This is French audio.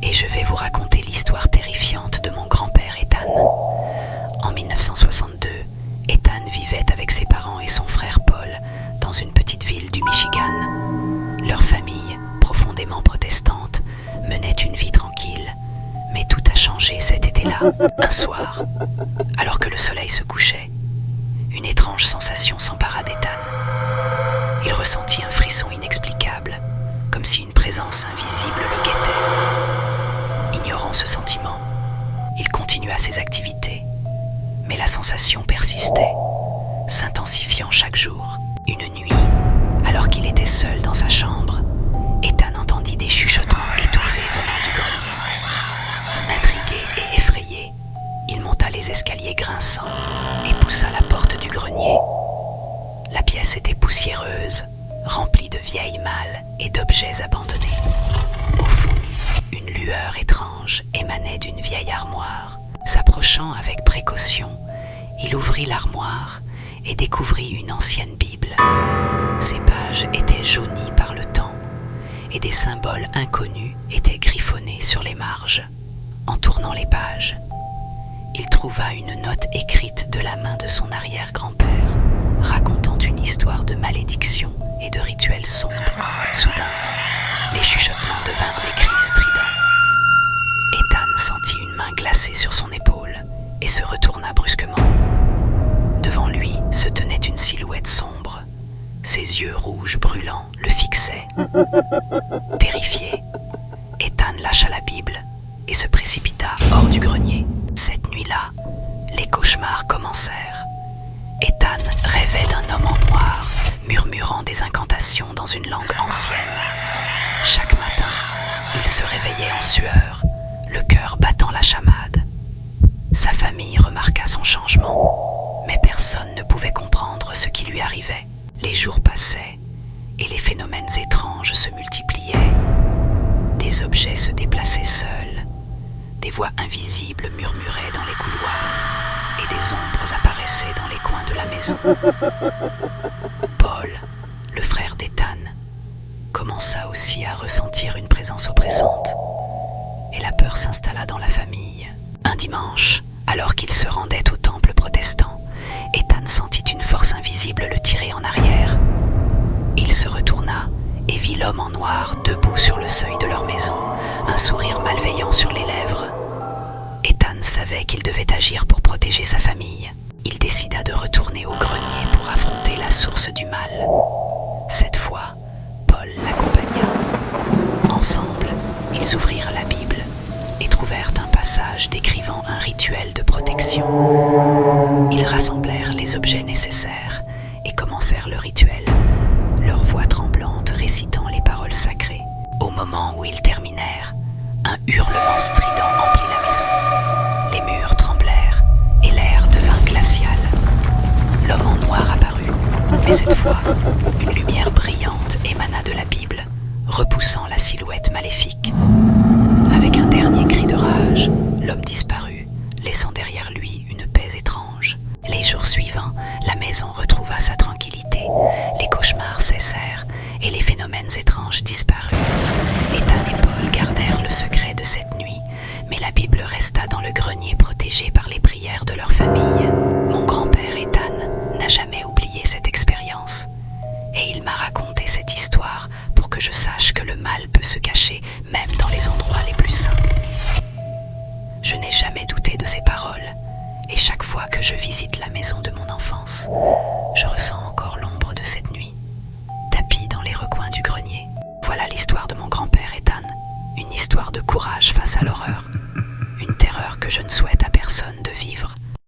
et je vais vous raconter l'histoire terrifiante de mon grand-père Ethan. En 1962, Ethan vivait avec ses parents et son frère Paul dans une petite ville du Michigan. Leur famille, profondément protestante, menait une vie tranquille. Mais tout a changé cet été-là, un soir, alors que le soleil se couchait. Une étrange sensation s'empara d'Ethan. Il ressentit un frisson inexplicable, comme si une présence invisible le guettait. Ignorant ce sentiment, il continua ses activités, mais la sensation persistait, s'intensifiant chaque jour. Une nuit, alors qu'il était seul dans sa chambre, Ethan entendit des chuchotements étouffés venant du grenier. Intrigué et effrayé, il monta les escaliers grinçants et poussa la porte du grenier. La pièce était poussiéreuse, remplie de vieilles malles et d'objets abandonnés. Au fond, une lueur étrange émanait d'une vieille armoire. S'approchant avec précaution, il ouvrit l'armoire et découvrit une ancienne Bible. Ses pages étaient jaunies par le temps et des symboles inconnus étaient griffonnés sur les marges. En tournant les pages, il trouva une note écrite de la main de son arrière-grand-père, racontant une histoire de malédiction et de rituels sombres. Soudain, les chuchotements devinrent des cris stridents. Ethan sentit une main glacée sur son épaule et se retourna brusquement. Devant lui se tenait une silhouette sombre. Ses yeux rouges brûlants le fixaient. Terrifié, Ethan lâcha la Bible et se précipita hors du grenier. Cette nuit-là, les cauchemars commencèrent. Ethan rêvait d'un homme en noir, murmurant des incantations dans une langue ancienne. Chaque matin, il se réveillait en sueur, le cœur battant la chamade. Sa famille remarqua son changement, mais personne ne pouvait comprendre ce qui lui arrivait. Les jours passaient, et les phénomènes étranges se multipliaient. Des objets se déplaçaient seuls, des voix invisibles murmuraient dans les couloirs, et des ombres apparaissaient dans les coins de la maison. Paul, le frère d'Ethan, commença aussi à ressentir une présence oppressante, et la peur s'installa dans la famille. Un dimanche, alors qu'il se rendait au temple protestant, Ethan sentit une force invisible le tirer en arrière. Il se retourna et vit l'homme en noir debout sur le seuil de leur maison, un sourire malveillant sur les lèvres. Ethan savait qu'il devait agir pour protéger sa famille. Il décida de retourner au grenier pour affronter la source du mal. Cette fois, Paul l'accompagna. Ensemble, ils ouvrirent la Bible et trouvèrent un passage décrivant un rituel de protection. Ils rassemblèrent les objets nécessaires et commencèrent le rituel, leur voix tremblante récitant les paroles sacrées. Au moment où ils terminèrent, un hurlement strident emplit la maison. Les murs tremblèrent et l'air devint glacial. L'homme en noir apparut, mais cette fois, une lumière brillante émana de la Bible, repoussant la silhouette maléfique. Avec un dernier cri de rage, l'homme disparut, laissant derrière lui une paix étrange. Les jours suivants, la maison retrouva sa tranquillité. Les cauchemars cessèrent et les phénomènes étranges disparurent. Ethan et Paul gardèrent le secret de cette nuit, mais la Bible resta dans le grenier protégée par les prières de leur famille. Mon grand-père Ethan n'a jamais oublié cette expérience, et il m'a raconté cette histoire pour que je sache que le mal peut se cacher même dans les endroits les plus saints. Je n'ai jamais douté de ces paroles, et chaque fois que je visite la maison de mon enfance, je ressens encore l'ombre de cette nuit, tapie dans les recoins du grenier. Voilà l'histoire de mon grand-père Ethan, une histoire de courage face à l'horreur, une terreur que je ne souhaite à personne de vivre.